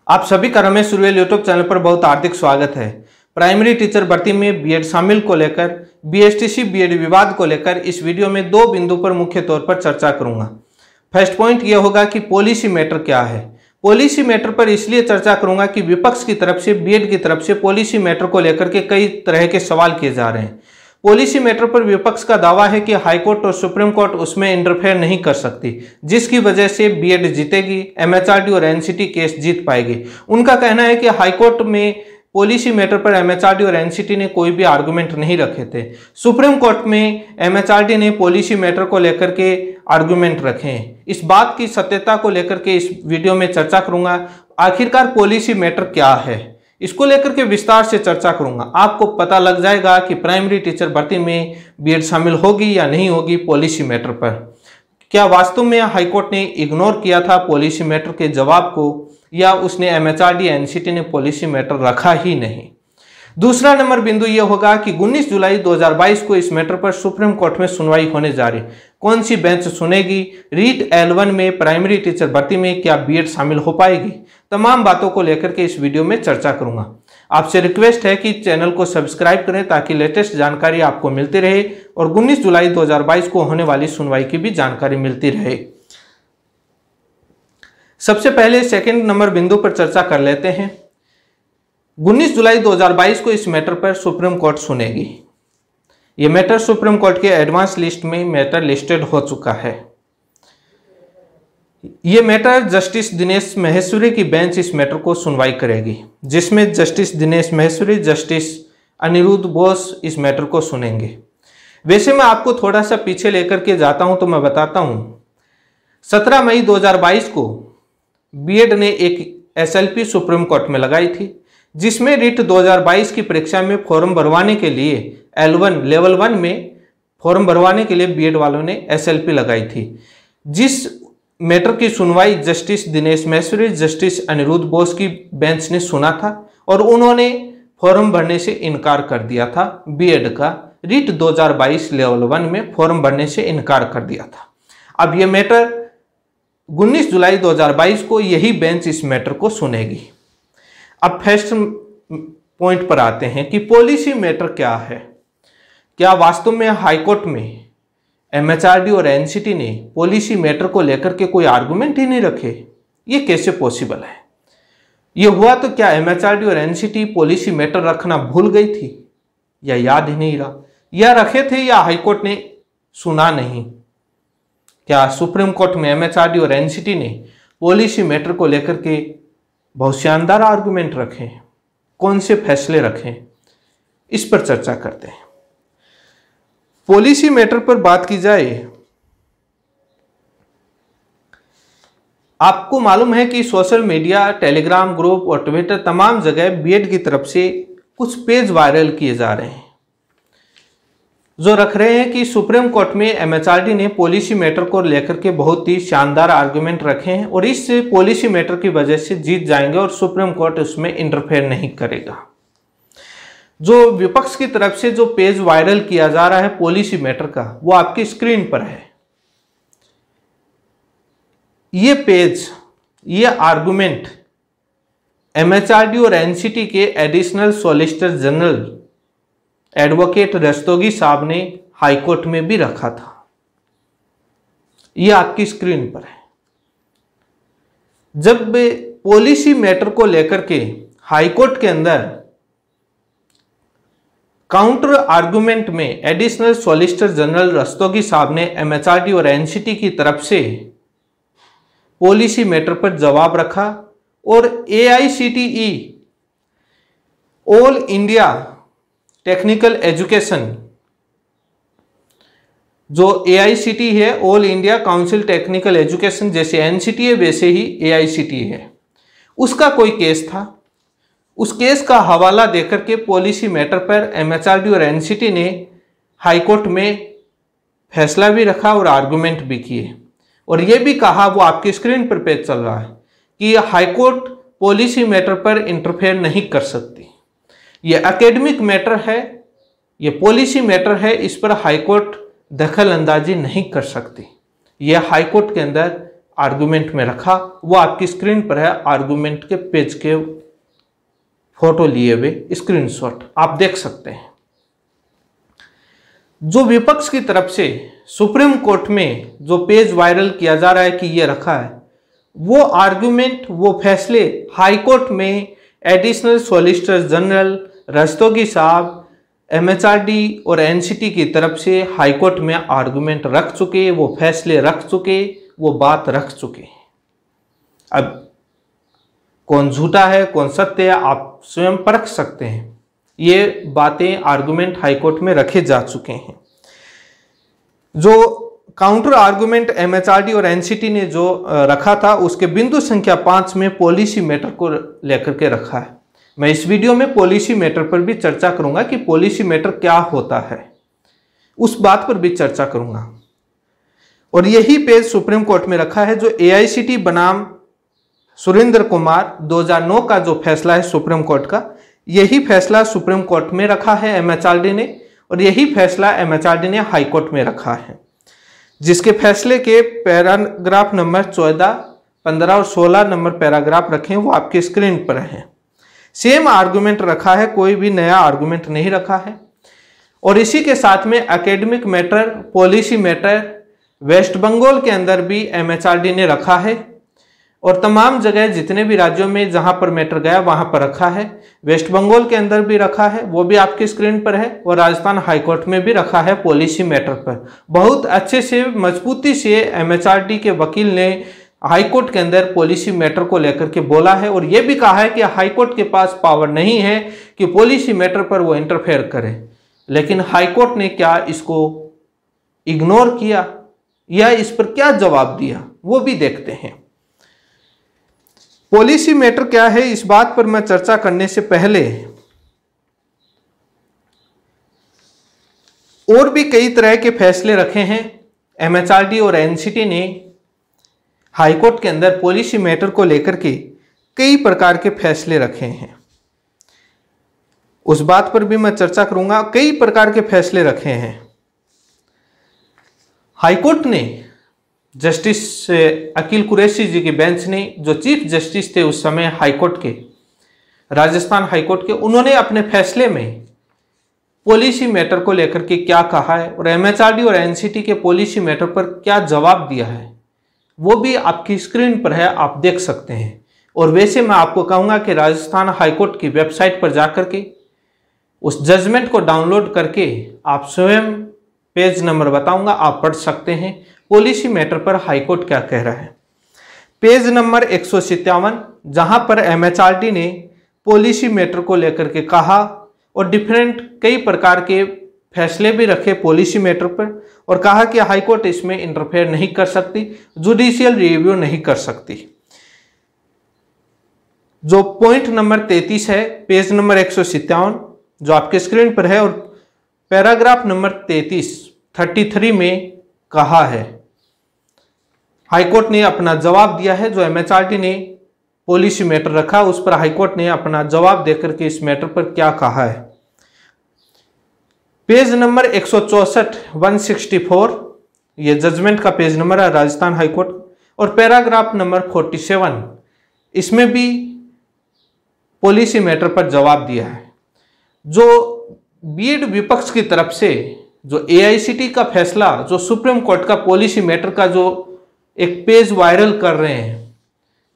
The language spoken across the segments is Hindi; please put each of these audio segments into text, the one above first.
आप सभी का रमेश सुरवेल यूट्यूब चैनल पर बहुत हार्दिक स्वागत है। प्राइमरी टीचर भर्ती में बीएड शामिल को लेकर बीएसटीसी बीएड विवाद को लेकर इस वीडियो में दो बिंदु पर मुख्य तौर पर चर्चा करूंगा। फर्स्ट पॉइंट यह होगा कि पॉलिसी मैटर क्या है। पॉलिसी मैटर पर इसलिए चर्चा करूंगा कि विपक्ष की तरफ से बीएड की तरफ से पॉलिसी मैटर को लेकर के कई तरह के सवाल किए जा रहे हैं। पॉलिसी मैटर पर विपक्ष का दावा है कि हाईकोर्ट और सुप्रीम कोर्ट उसमें इंटरफेयर नहीं कर सकती, जिसकी वजह से बीएड जीतेगी, एमएचआरडी और एनसीटी केस जीत पाएगी। उनका कहना है कि हाईकोर्ट में पॉलिसी मैटर पर एमएचआरडी और एनसीटी ने कोई भी आर्गुमेंट नहीं रखे थे। सुप्रीम कोर्ट में एमएचआरडी ने पॉलिसी मैटर को लेकर के आर्गुमेंट रखे हैं। इस बात की सत्यता को लेकर के इस वीडियो में चर्चा करूंगा। आखिरकार पॉलिसी मैटर क्या है, इसको लेकर के विस्तार से चर्चा करूंगा। आपको पता लग जाएगा कि प्राइमरी टीचर भर्ती में बीएड शामिल होगी या नहीं होगी पॉलिसी मैटर पर। क्या वास्तव में हाईकोर्ट ने इग्नोर किया था पॉलिसी मैटर के जवाब को, या उसने एमएचआरडी एनसीटी ने पॉलिसी मैटर रखा ही नहीं। दूसरा नंबर बिंदु यह होगा कि 19 जुलाई 2022 को इस मैटर पर सुप्रीम कोर्ट में सुनवाई होने जा रही। कौन सी बेंच सुनेगी? रीट L1 में प्राइमरी टीचर भर्ती में क्या बीएड शामिल हो पाएगी? तमाम बातों को लेकर के इस वीडियो में चर्चा करूंगा। आपसे रिक्वेस्ट है कि चैनल को सब्सक्राइब करें ताकि लेटेस्ट जानकारी आपको मिलती रहे और 19 जुलाई 2022 को होने वाली सुनवाई की भी जानकारी मिलती रहे। सबसे पहले सेकंड नंबर बिंदु पर चर्चा कर लेते हैं। 19 जुलाई 2022 को इस मैटर पर सुप्रीम कोर्ट सुनेगी। ये मैटर सुप्रीम कोर्ट के एडवांस लिस्ट में मैटर लिस्टेड हो चुका है। ये मैटर जस्टिस दिनेश महेश्वरी की बेंच इस मैटर को सुनवाई करेगी, जिसमें जस्टिस दिनेश महेश्वरी, जस्टिस अनिरुद्ध बोस इस मैटर को सुनेंगे। वैसे मैं आपको थोड़ा सा पीछे लेकर के जाता हूं तो मैं बताता हूं। 17 मई 2022 को बीएड ने एक एसएलपी सुप्रीम कोर्ट में लगाई थी, जिसमें रीट 2022 की परीक्षा में फॉर्म भरवाने के लिए L1 लेवल 1 में फॉर्म भरवाने के लिए बीएड वालों ने एसएलपी लगाई थी। जिस मैटर की सुनवाई जस्टिस दिनेश महेश्वरी, जस्टिस अनिरुद्ध बोस की बेंच ने सुना था और उन्होंने फॉर्म भरने से इनकार कर दिया था। बीएड का रीट 2022 लेवल 1 में फॉर्म भरने से इनकार कर दिया था। अब यह मैटर 19 जुलाई 2022 को यही बेंच इस मैटर को सुनेगी। अब फर्स्ट पॉइंट पर आते हैं कि पॉलिसी मैटर क्या है। क्या वास्तव में हाईकोर्ट में एमएचआरडी और एनसीटी ने पॉलिसी मैटर को लेकर के कोई आर्गुमेंट ही नहीं रखे? ये कैसे पॉसिबल है? ये हुआ तो क्या एमएचआरडी और एनसीटी पॉलिसी मैटर रखना भूल गई थी, या याद ही नहीं रहा, या रखे थे या हाईकोर्ट ने सुना नहीं? क्या सुप्रीम कोर्ट में एमएचआरडी और एनसीटी ने पॉलिसी मैटर को लेकर के बहुत शानदार आर्गुमेंट रखे हैं? कौन से फैसले रखे? इस पर चर्चा करते हैं। पॉलिसी मैटर पर बात की जाए, आपको मालूम है कि सोशल मीडिया, टेलीग्राम ग्रुप और ट्विटर तमाम जगह बीएड की तरफ से कुछ पेज वायरल किए जा रहे हैं जो रख रहे हैं कि सुप्रीम कोर्ट में एमएचआरडी ने पॉलिसी मैटर को लेकर के बहुत ही शानदार आर्गुमेंट रखे हैं और इस पॉलिसी मैटर की वजह से जीत जाएंगे और सुप्रीम कोर्ट उसमें इंटरफेयर नहीं करेगा। जो विपक्ष की तरफ से जो पेज वायरल किया जा रहा है पॉलिसी मैटर का, वो आपकी स्क्रीन पर है। ये पेज, ये आर्गुमेंट एमएचआरडी और एनसीटी के additional solicitor general advocate Rastogi साहब ने हाईकोर्ट में भी रखा था। यह आपकी स्क्रीन पर है। जब पॉलिसी मैटर को लेकर के हाईकोर्ट के अंदर काउंटर आर्गुमेंट में एडिशनल सॉलिसिटर जनरल रस्तोगी साहब ने एमएचआरडी और एनसीटी की तरफ से पॉलिसी मैटर पर जवाब रखा और AICTE all India technical education, जो AICTE है, all India council technical education, जैसे एनसीटी है वैसे ही AICTE है, उसका कोई केस था। उस केस का हवाला देकर के पॉलिसी मैटर पर एमएचआरडी और एनसीटी ने हाईकोर्ट में फैसला भी रखा और आर्गुमेंट भी किए और यह भी कहा, वो आपकी स्क्रीन पर पेज चल रहा है, कि हाईकोर्ट पॉलिसी मैटर पर इंटरफेयर नहीं कर सकती। ये एकेडमिक मैटर है, ये पॉलिसी मैटर है, इस पर हाईकोर्ट दखल अंदाजी नहीं कर सकती। यह हाईकोर्ट के अंदर आर्गुमेंट में रखा, वो आपकी स्क्रीन पर है। आर्गुमेंट के पेज के फोटो लिए हुए स्क्रीनशॉट आप देख सकते हैं। जो विपक्ष की तरफ से सुप्रीम कोर्ट में जो पेज वायरल किया जा रहा है कि ये रखा है, वो आर्गुमेंट, वो फैसले हाई कोर्ट में एडिशनल सॉलिसिटर जनरल रस्तोगी साहब MHRD और NCT की तरफ से हाई कोर्ट में आर्गुमेंट रख चुके, वो फैसले रख चुके, वो बात रख चुके। अब कौन झूठा है कौन सत्य है आप स्वयं परख सकते हैं। ये बातें आर्गुमेंट हाई कोर्ट में रखे जा चुके हैं। जो काउंटर आर्गुमेंट MHRD और NCT ने जो रखा था उसके बिंदु संख्या 5 में पॉलिसी मैटर को लेकर के रखा है। मैं इस वीडियो में पॉलिसी मैटर पर भी चर्चा करूंगा कि पॉलिसी मैटर क्या होता है, उस बात पर भी चर्चा करूंगा। और यही पेज सुप्रीम कोर्ट में रखा है जो AICT बनाम सुरेंद्र कुमार 2009 का जो फैसला है सुप्रीम कोर्ट का, यही फैसला सुप्रीम कोर्ट में रखा है MHRD ने, और यही फैसला MHRD ने हाई कोर्ट में रखा है, जिसके फैसले के पैराग्राफ नंबर 14, 15 और 16 नंबर पैराग्राफ रखे हैं, वो आपकी स्क्रीन पर हैं। सेम आर्गुमेंट रखा है, कोई भी नया आर्गुमेंट नहीं रखा है। और इसी के साथ में academic matter, policy matter West Bengal के अंदर भी MHRD ने रखा है, और तमाम जगह जितने भी राज्यों में जहां पर मैटर गया वहां पर रखा है। वेस्ट बंगाल के अंदर भी रखा है, वो भी आपकी स्क्रीन पर है, और राजस्थान हाई कोर्ट में भी रखा है पॉलिसी मैटर पर। बहुत अच्छे से मजबूती से MHRD के वकील ने हाई कोर्ट के अंदर पॉलिसी मैटर को लेकर के बोला है, और यह भी कहा है कि हाई कोर्ट के पास पावर नहीं है कि पॉलिसी मैटर पर वो इंटरफेयर करे। लेकिन हाई कोर्ट ने क्या इसको इग्नोर किया या इस पर क्या जवाब दिया, वो भी देखते हैं। पॉलिसी मैटर क्या है, इस बात पर मैं चर्चा करने से पहले और भी कई तरह के फैसले रखे हैं MHRD और NCT ने हाई कोर्ट के अंदर। पॉलिसी मैटर को लेकर के कई प्रकार के फैसले रखे हैं, उस बात पर भी मैं चर्चा करूंगा। कई प्रकार के फैसले रखे हैं। हाई कोर्ट ने जस्टिस अकील कुरैशी जी की बेंच ने, जो चीफ जस्टिस थे उस समय हाई कोर्ट के, राजस्थान हाई कोर्ट के, उन्होंने अपने फैसले में पॉलिसी मैटर को लेकर के क्या कहा है और MHRD और NCT के पॉलिसी मैटर पर क्या जवाब दिया है, वो भी आपकी स्क्रीन पर है, आप देख सकते हैं। और वैसे मैं आपको कहूँगा कि राजस्थान हाई कोर्ट की वेबसाइट पर जाकर के उस जजमेंट को डाउनलोड करके आप स्वयं, पेज नंबर बताऊंगा, आप पढ़ सकते हैं पॉलिसी मैटर पर हाई कोर्ट क्या कह रहा है। पेज नंबर 157, जहां पर MHRD ने पॉलिसी मैटर को लेकर के कहा और डिफरेंट कई प्रकार के फैसले भी रखे पॉलिसी मैटर पर, और कहा कि हाई कोर्ट इसमें इंटरफेयर नहीं कर सकती, जुडिशियल रिव्यू नहीं कर सकती। जो पॉइंट नंबर 33 है, पेज नंबर 157 जो आपके स्क्रीन पर है, और पैराग्राफ नंबर 33 में कहा है, हाई कोर्ट ने अपना जवाब दिया है। जो MHRD ने पॉलिसी मैटर रखा उस पर हाई कोर्ट ने अपना जवाब देकर के इस मैटर पर क्या कहा है। पेज नंबर 164, 164 ये जजमेंट का पेज नंबर है राजस्थान हाई कोर्ट, और पैराग्राफ नंबर 47 इसमें भी पॉलिसी मैटर पर जवाब दिया है। जो बीएड विपक्ष की तरफ से जो AICT का फैसला, जो सुप्रीम कोर्ट का पॉलिसी मैटर का जो एक पेज वायरल कर रहे हैं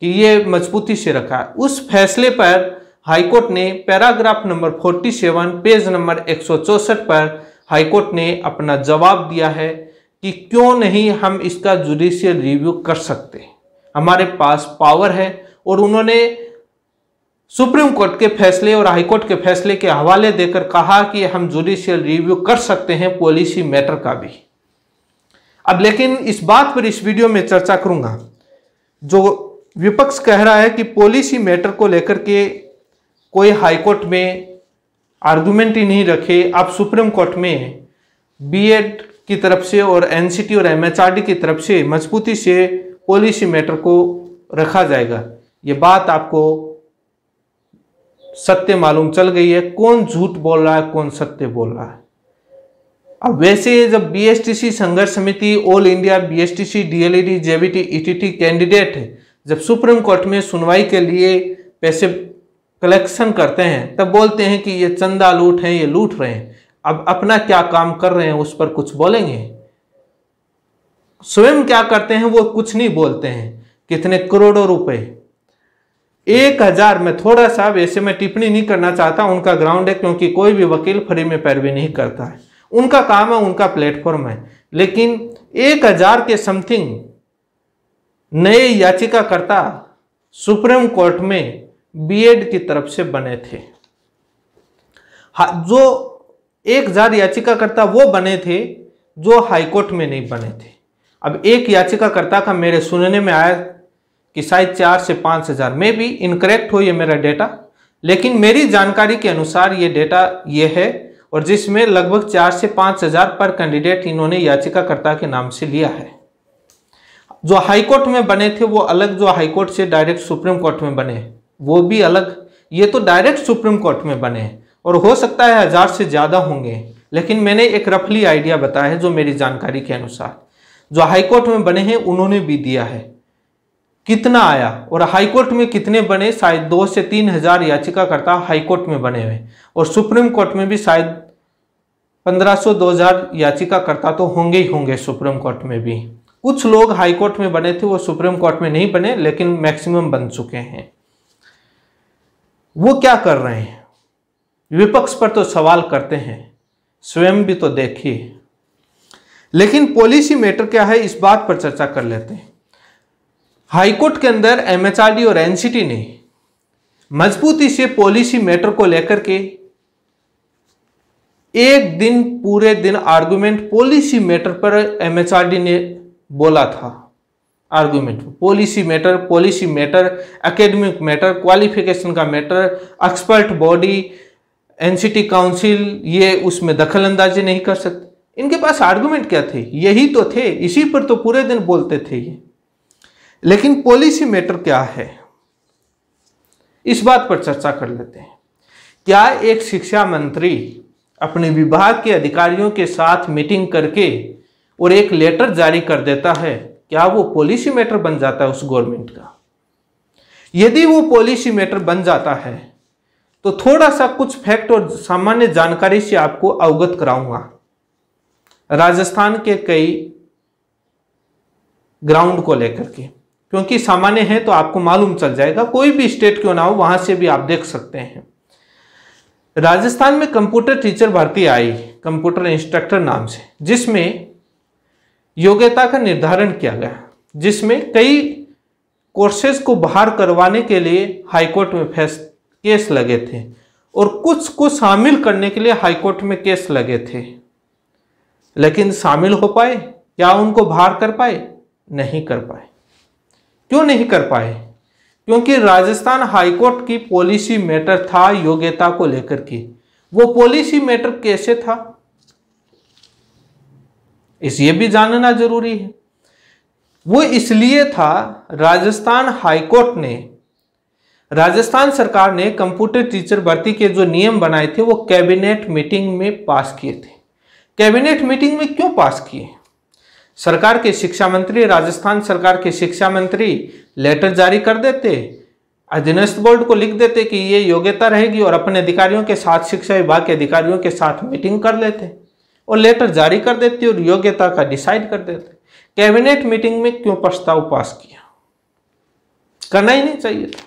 कि ये मजबूती से रखा है, उस फैसले पर हाई कोर्ट ने पैराग्राफ नंबर 47 पेज नंबर 164 पर हाई कोर्ट ने अपना जवाब दिया है कि क्यों नहीं हम इसका जुडिशियल रिव्यू कर सकते, हमारे पास पावर है। और उन्होंने सुप्रीम कोर्ट के फैसले और हाई कोर्ट के फैसले के हवाले देकर कहा कि हम जुडिशियल रिव्यू कर सकते हैं पॉलिसी मैटर का भी। अब लेकिन इस बात पर इस वीडियो में चर्चा करूंगा, जो विपक्ष कह रहा है कि पॉलिसी मैटर को लेकर के कोई हाई कोर्ट में आर्गुमेंट ही नहीं रखे, आप सुप्रीम कोर्ट में बीएड की तरफ से और NCT और MHRD की तरफ से मजबूती से पॉलिसी मैटर को रखा जाएगा। ये बात आपको सत्य मालूम चल गई है, कौन झूठ बोल रहा है कौन सत्य बोल रहा है। अब वैसे जब बीएसटीसी संघर्ष समिति, all India BSTC, DElEd, JBT, ETT candidate जब सुप्रीम कोर्ट में सुनवाई के लिए पैसे कलेक्शन करते हैं तब बोलते हैं कि ये चंदा लूट है, ये लूट रहे हैं। अब अपना क्या काम कर रहे हैं उस पर कुछ बोलेंगे? स्वयं क्या करते हैं वो कुछ नहीं बोलते हैं। कितने करोड़ों रुपए, 1000 में थोड़ा सा वैसे मैं टिप्पणी नहीं करना चाहता, उनका ग्राउंड है, क्योंकि कोई भी वकील फ्री में पैरवी नहीं करता है, उनका काम है, उनका प्लेटफॉर्म है। लेकिन 1000 के समथिंग नए याचिकाकर्ता सुप्रीम कोर्ट में बीएड की तरफ से बने थे। जो 1000 याचिकाकर्ता वो बने थे जो हाईकोर्ट में नहीं बने थे। अब एक याचिकाकर्ता का मेरे सुनने में आया कि शायद 4 से 5000, में भी इनकरेक्ट हो ये मेरा डेटा, लेकिन मेरी जानकारी के अनुसार ये डेटा ये है, और जिसमें लगभग 4 से 5000 पर कैंडिडेट इन्होंने याचिकाकर्ता के नाम से लिया है। जो हाईकोर्ट में बने थे वो अलग, जो हाईकोर्ट से डायरेक्ट सुप्रीम कोर्ट में बने वो भी अलग, ये तो डायरेक्ट सुप्रीम कोर्ट में बने और हो सकता है 1000 से ज़्यादा होंगे, लेकिन मैंने एक रफली आइडिया बताया है जो मेरी जानकारी के अनुसार। जो हाईकोर्ट में बने हैं उन्होंने भी दिया है। कितना आया और हाईकोर्ट में कितने बने? शायद 2 से 3000 याचिकाकर्ता हाईकोर्ट में बने हुए, और सुप्रीम कोर्ट में भी शायद 1500-2000 याचिकाकर्ता तो होंगे ही होंगे। सुप्रीम कोर्ट में भी कुछ लोग हाईकोर्ट में बने थे, वो सुप्रीम कोर्ट में नहीं बने, लेकिन मैक्सिमम बन चुके हैं। वो क्या कर रहे हैं? विपक्ष पर तो सवाल करते हैं, स्वयं भी तो देखिए। लेकिन पॉलिसी मैटर क्या है, इस बात पर चर्चा कर लेते हैं। हाईकोर्ट के अंदर एमएचआरडी और एनसीटी ने मजबूती से पॉलिसी मैटर को लेकर के एक दिन पूरे दिन आर्गुमेंट पॉलिसी मैटर पर एमएचआरडी ने बोला था। Argument policy matter, academic matter, qualification का matter, expert body, NCT council ये उसमें दखल अंदाजी नहीं कर सकते। इनके पास आर्गुमेंट क्या थे? यही तो थे, इसी पर तो पूरे दिन बोलते थे ये। लेकिन पॉलिसी मैटर क्या है, इस बात पर चर्चा कर लेते हैं। क्या एक शिक्षा मंत्री अपने विभाग के अधिकारियों के साथ मीटिंग करके और एक लेटर जारी कर देता है, क्या वो पॉलिसी मैटर बन जाता है उस गवर्नमेंट का? यदि वो पॉलिसी मैटर बन जाता है तो थोड़ा सा कुछ फैक्ट और सामान्य जानकारी से आपको अवगत कराऊंगा। राजस्थान के कई ग्राउंड को लेकर के, क्योंकि सामान्य है तो आपको मालूम चल जाएगा, कोई भी स्टेट क्यों ना हो वहां से भी आप देख सकते हैं। राजस्थान में कंप्यूटर टीचर भर्ती आई, कंप्यूटर इंस्ट्रक्टर नाम से, जिसमें योग्यता का निर्धारण किया गया, जिसमें कई कोर्सेज को बाहर करवाने के लिए हाईकोर्ट में केस लगे थे और कुछ को शामिल करने के लिए हाईकोर्ट में केस लगे थे। लेकिन शामिल हो पाए? क्या उनको बाहर कर पाए? नहीं कर पाए। क्यों नहीं कर पाए? क्योंकि राजस्थान हाईकोर्ट की पॉलिसी मैटर था योग्यता को लेकर के। वो पॉलिसी मैटर कैसे था ये भी जानना जरूरी है। वो इसलिए था, राजस्थान हाईकोर्ट ने, राजस्थान सरकार ने कंप्यूटर टीचर भर्ती के जो नियम बनाए थे वो कैबिनेट मीटिंग में पास किए थे। कैबिनेट मीटिंग में क्यों पास किए? सरकार के शिक्षा मंत्री, राजस्थान सरकार के शिक्षा मंत्री लेटर जारी कर देते, अधीनस्थ बोर्ड को लिख देते कि ये योग्यता रहेगी, और अपने अधिकारियों के साथ, शिक्षा विभाग के अधिकारियों के साथ मीटिंग कर लेते और लेटर जारी कर देते और योग्यता का डिसाइड कर देते। कैबिनेट मीटिंग में क्यों प्रस्ताव पास किया? करना ही नहीं चाहिए था।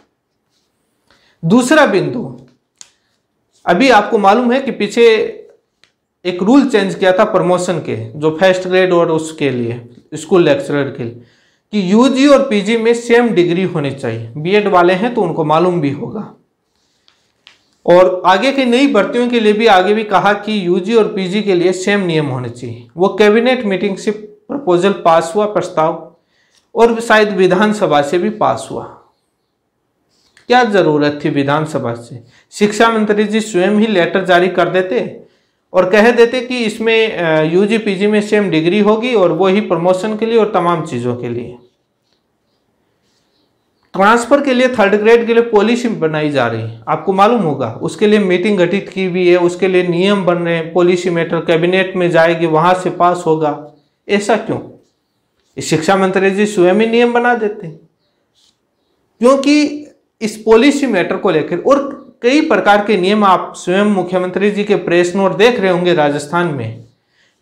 दूसरा बिंदु, अभी आपको मालूम है कि पीछे एक रूल चेंज किया था प्रमोशन के, जो फर्स्ट ग्रेड और उसके लिए स्कूल लेक्चरर के लिए, कि यूजी और पीजी में सेम डिग्री होनी चाहिए। बीएड वाले हैं तो उनको मालूम भी होगा। और आगे की नई भर्तियों के लिए भी आगे भी कहा कि यूजी और पीजी के लिए सेम नियम होने चाहिए। वो कैबिनेट मीटिंग से प्रपोजल पास हुआ, प्रस्ताव, और शायद विधानसभा से भी पास हुआ। क्या जरूरत थी विधानसभा से? शिक्षा मंत्री जी स्वयं ही लेटर जारी कर देते और कह देते कि इसमें यूजी पीजी में सेम डिग्री होगी और वो ही प्रमोशन के लिए और तमाम चीज़ों के लिए। ट्रांसफर के लिए थर्ड ग्रेड के लिए पॉलिसी बनाई जा रही है, आपको मालूम होगा। उसके लिए मीटिंग गठित की हुई है, उसके लिए नियम बन रहे हैं, पॉलिसी मैटर कैबिनेट में जाएगी, वहां से पास होगा। ऐसा क्यों? शिक्षा मंत्री जी स्वयं ही नियम बना देते हैं, क्योंकि इस पॉलिसी मैटर को लेकर और कई प्रकार के नियम आप स्वयं मुख्यमंत्री जी के प्रेस नोट देख रहे होंगे। राजस्थान में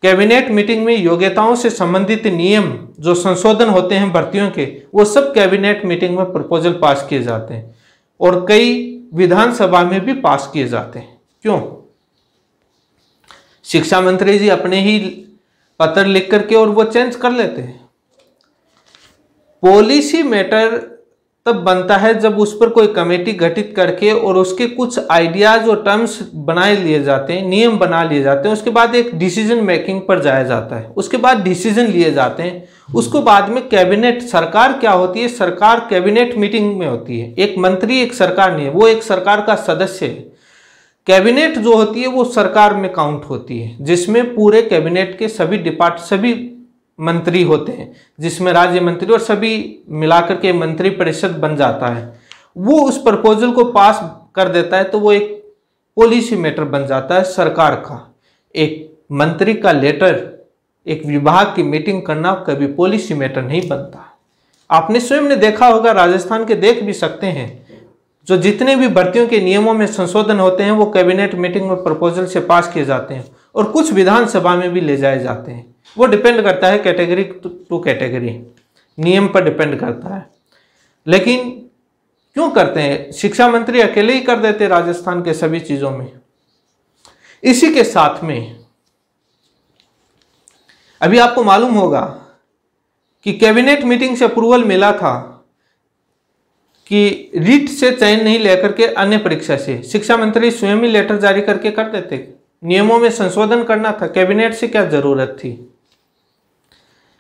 कैबिनेट मीटिंग में योग्यताओं से संबंधित नियम जो संशोधन होते हैं भर्तियों के, वो सब कैबिनेट मीटिंग में प्रपोजल पास किए जाते हैं और कई विधानसभा में भी पास किए जाते हैं। क्यों? शिक्षा मंत्री जी अपने ही पत्र लिख करके और वो चेंज कर लेते हैं। पॉलिसी मैटर तब बनता है जब उस पर कोई कमेटी गठित करके और उसके कुछ आइडियाज और टर्म्स बनाए लिए जाते हैं, नियम बना लिए जाते हैं। उसके बाद एक डिसीजन मेकिंग पर जाया जाता है, उसके बाद डिसीजन लिए जाते हैं। उसको बाद में कैबिनेट, सरकार क्या होती है, सरकार कैबिनेट मीटिंग में होती है। एक मंत्री एक सरकार नहीं है, वो एक सरकार का सदस्य है। कैबिनेट जो होती है वो सरकार में काउंट होती है, जिसमें पूरे कैबिनेट के सभी मंत्री होते हैं, जिसमें राज्य मंत्री और सभी मिलाकर के मंत्री परिषद बन जाता है। वो उस प्रपोजल को पास कर देता है तो वो एक पॉलिसी मैटर बन जाता है सरकार का। एक मंत्री का लेटर, एक विभाग की मीटिंग करना कभी पॉलिसी मैटर नहीं बनता। आपने स्वयं ने देखा होगा, राजस्थान के देख भी सकते हैं, जो जितने भी भर्तियों के नियमों में संशोधन होते हैं वो कैबिनेट मीटिंग में प्रपोजल से पास किए जाते हैं और कुछ विधानसभा में भी ले जाए जाते हैं। वो डिपेंड करता है कैटेगरी टू कैटेगरी, नियम पर डिपेंड करता है। लेकिन क्यों करते हैं? शिक्षा मंत्री अकेले ही कर देते राजस्थान के सभी चीजों में। इसी के साथ में अभी आपको मालूम होगा कि कैबिनेट मीटिंग से अप्रूवल मिला था कि रीट से चयन नहीं लेकर के अन्य परीक्षा से। शिक्षा मंत्री स्वयं ही लेटर जारी करके कर देते। नियमों में संशोधन करना था, कैबिनेट से क्या जरूरत थी?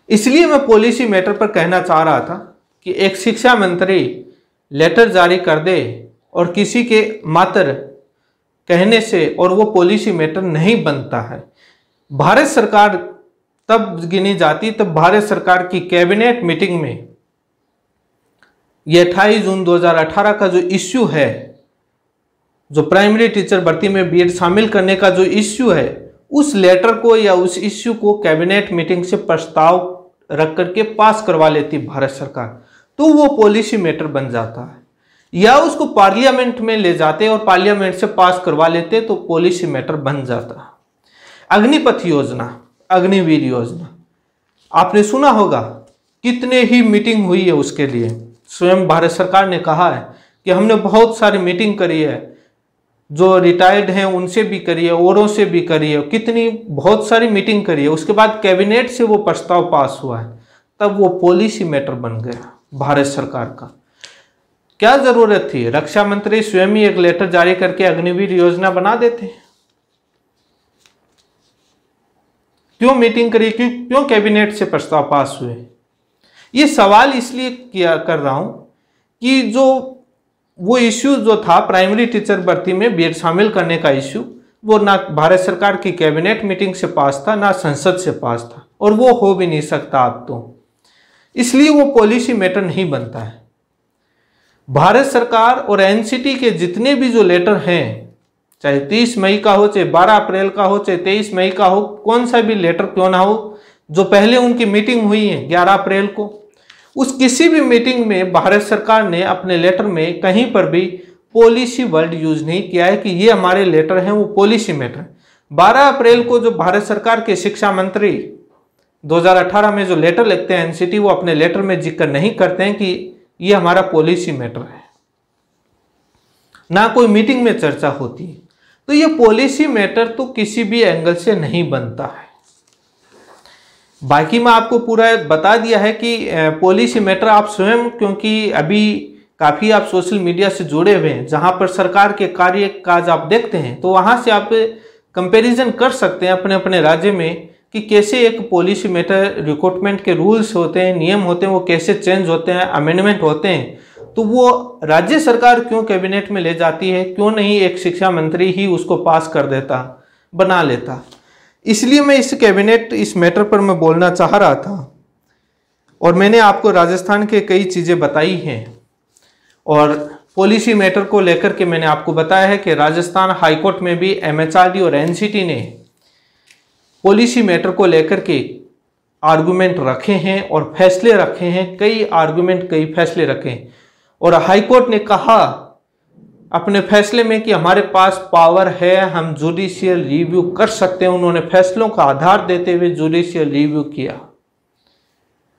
इसलिए मैं पॉलिसी मैटर पर कहना चाह रहा था कि एक शिक्षा मंत्री लेटर जारी कर दे और किसी के मात्र कहने से और वो पॉलिसी मैटर नहीं बनता है। भारत सरकार तब गिनी जाती तब भारत सरकार की कैबिनेट मीटिंग में ये 28 जून 2018 का जो इश्यू है, जो प्राइमरी टीचर भर्ती में बीएड शामिल करने का जो इश्यू है, उस लेटर को या उस इश्यू को कैबिनेट मीटिंग से प्रस्ताव रख करके पास करवा लेती भारत सरकार, तो वो पॉलिसी मैटर बन जाता है। या उसको पार्लियामेंट में ले जाते और पार्लियामेंट से पास करवा लेते तो पॉलिसी मैटर बन जाता। अग्निपथ योजना, अग्निवीर योजना आपने सुना होगा, कितने ही मीटिंग हुई है उसके लिए। स्वयं भारत सरकार ने कहा है कि हमने बहुत सारी मीटिंग करी है, जो रिटायर्ड हैं उनसे भी करी है, औरों से भी करी है, कितनी बहुत सारी मीटिंग करी है। उसके बाद कैबिनेट से वो प्रस्ताव पास हुआ है, तब वो पॉलिसी मैटर बन गया भारत सरकार का। क्या जरूरत थी? रक्षा मंत्री स्वयं ही एक लेटर जारी करके अग्निवीर योजना बना देते। क्यों मीटिंग करी? क्यों कैबिनेट से प्रस्ताव पास हुए? ये सवाल इसलिए कर रहा हूं कि जो वो इश्यू जो था प्राइमरी टीचर भर्ती में बीएड शामिल करने का इश्यू, वो ना भारत सरकार की कैबिनेट मीटिंग से पास था, ना संसद से पास था, और वो हो भी नहीं सकता अब तो। इसलिए वो पॉलिसी मैटर नहीं बनता है। भारत सरकार और एनसीटी के जितने भी जो लेटर हैं, चाहे 30 मई का हो, चाहे 12 अप्रैल का हो, चाहे 23 मई का हो, कौन सा भी लेटर क्यों ना हो, जो पहले उनकी मीटिंग हुई है 11 अप्रैल को, उस किसी भी मीटिंग में भारत सरकार ने अपने लेटर में कहीं पर भी पॉलिसी वर्ड यूज नहीं किया है कि ये हमारे लेटर हैं, वो पॉलिसी मैटर। 12 अप्रैल को जो भारत सरकार के शिक्षा मंत्री 2018 में जो लेटर लिखते हैं एनसीटी, वो अपने लेटर में जिक्र नहीं करते हैं कि ये हमारा पॉलिसी मैटर है, ना कोई मीटिंग में चर्चा होती है। तो ये पॉलिसी मैटर तो किसी भी एंगल से नहीं बनता है। बाकी मैं आपको पूरा बता दिया है कि पॉलिसी मैटर आप स्वयं, क्योंकि अभी काफ़ी आप सोशल मीडिया से जुड़े हुए हैं, जहां पर सरकार के कार्य काज आप देखते हैं, तो वहां से आप कंपैरिजन कर सकते हैं अपने अपने राज्य में कि कैसे एक पॉलिसी मैटर रिक्रूटमेंट के रूल्स होते हैं, नियम होते हैं, वो कैसे चेंज होते हैं, अमेंडमेंट होते हैं। तो वो राज्य सरकार क्यों कैबिनेट में ले जाती है, क्यों नहीं एक शिक्षा मंत्री ही उसको पास कर देता, बना लेता। इसलिए मैं इस मैटर पर मैं बोलना चाह रहा था, और मैंने आपको राजस्थान के कई चीज़ें बताई हैं। और पॉलिसी मैटर को लेकर के मैंने आपको बताया है कि राजस्थान हाईकोर्ट में भी MHRD और NCT ने पॉलिसी मैटर को लेकर के आर्गुमेंट रखे हैं और फैसले रखे हैं, कई आर्गुमेंट कई फैसले रखे हैं। और हाईकोर्ट ने कहा अपने फैसले में कि हमारे पास पावर है, हम जुडिशियल रिव्यू कर सकते हैं। उन्होंने फैसलों का आधार देते हुए जुडिशियल रिव्यू किया।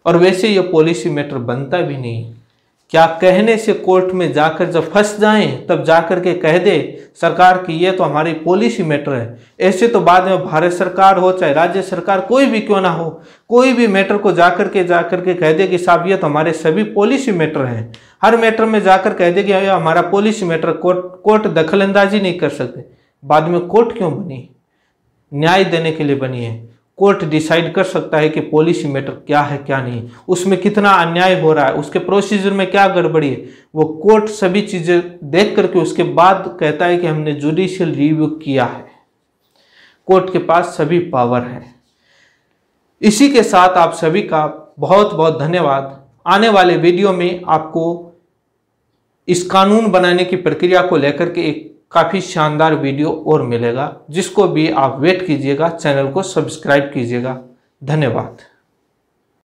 और वैसे ये पॉलिसी मैटर बनता भी नहीं। क्या कहने से कोर्ट में जाकर जब फंस जाएं तब जाकर के कह दे सरकार की ये तो हमारी पॉलिसी मैटर है। ऐसे तो बाद में भारत सरकार हो चाहे राज्य सरकार कोई भी क्यों ना हो, कोई भी मैटर को जाकर के कह दे कि साहब ये तो हमारे सभी पॉलिसी मैटर हैं। हर मैटर में जाकर कह दे कि हमारा पॉलिसी मैटर, कोर्ट दखलंदाजी नहीं कर सकते। बाद में कोर्ट क्यों बनी? न्याय देने के लिए बनी है। कोर्ट डिसाइड कर सकता है कि पॉलिसी मैटर क्या है क्या नहीं, उसमें कितना अन्याय हो रहा है, उसके प्रोसीजर में क्या गड़बड़ी है। वो कोर्ट सभी चीजें देख करके उसके बाद कहता है कि हमने जुडिशियल रिव्यू किया है। कोर्ट के पास सभी पावर है। इसी के साथ आप सभी का बहुत बहुत धन्यवाद। आने वाले वीडियो में आपको इस कानून बनाने की प्रक्रिया को लेकर के एक काफ़ी शानदार वीडियो और मिलेगा, जिसको भी आप वेट कीजिएगा। चैनल को सब्सक्राइब कीजिएगा। धन्यवाद।